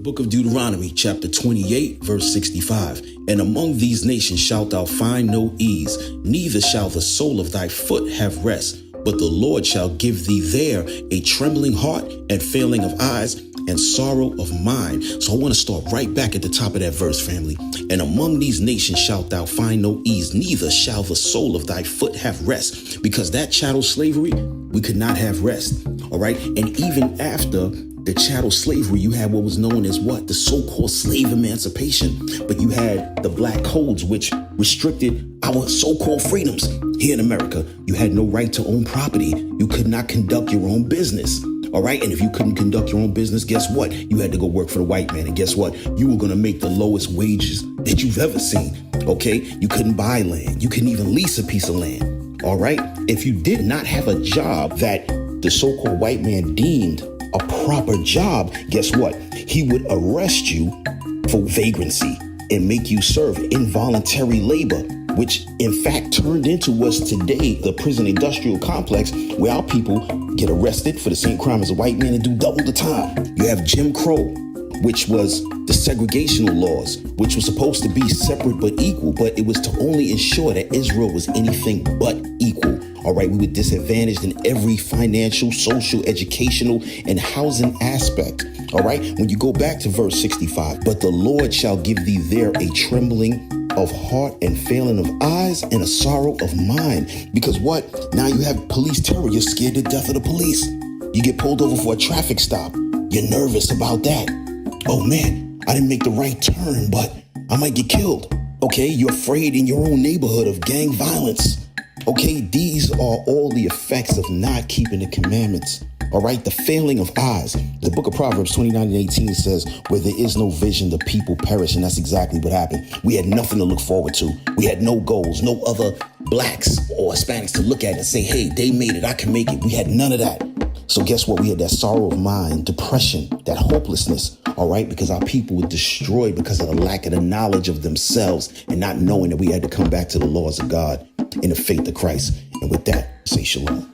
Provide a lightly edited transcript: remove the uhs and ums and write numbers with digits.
Book of Deuteronomy, chapter 28, verse 65. And among these nations shalt thou find no ease, neither shall the sole of thy foot have rest. But the Lord shall give thee there a trembling heart and failing of eyes and sorrow of mind. So I want to start right back at the top of that verse, family. And among these nations shalt thou find no ease, neither shall the sole of thy foot have rest. Because that chattel slavery, we could not have rest. All right. And even after the chattel slavery, you had what was known as what? The so-called slave emancipation. But you had the black codes, which restricted our so-called freedoms here in America. You had no right to own property. You could not conduct your own business. All right. And if you couldn't conduct your own business, guess what? You had to go work for the white man. And guess what? You were going to make the lowest wages that you've ever seen. OK, you couldn't buy land. You couldn't even lease a piece of land. All right. If you did not have a job that the so-called white man deemed a proper job, guess what? He would arrest you for vagrancy and make you serve involuntary labor, which in fact turned into what's today the prison industrial complex, where our people get arrested for the same crime as a white man and do double the time. You have Jim Crow, which was the segregational laws, which was supposed to be separate but equal, but it was to only ensure that Israel was anything but equal. All right, we were disadvantaged in every financial, social, educational, and housing aspect. All right, when you go back to verse 65, but the Lord shall give thee there a trembling of heart and failing of eyes and a sorrow of mind. Because what? Now you have police terror. You're scared to death of the police. You get pulled over for a traffic stop. You're nervous about that. Oh man, I didn't make the right turn, but I might get killed. Okay, you're afraid in your own neighborhood of gang violence. Okay, these are all the effects of not keeping the commandments. All right, the failing of eyes. The book of Proverbs 29:18 says, where there is no vision, the people perish. And that's exactly what happened. We had nothing to look forward to. We had no goals, no other blacks or Hispanics to look at and say, hey, they made it, I can make it. We had none of that. So guess what? We had that sorrow of mind, depression, that hopelessness. All right, because our people were destroyed because of the lack of the knowledge of themselves and not knowing that we had to come back to the laws of God in the faith of Christ. And with that, say shalom.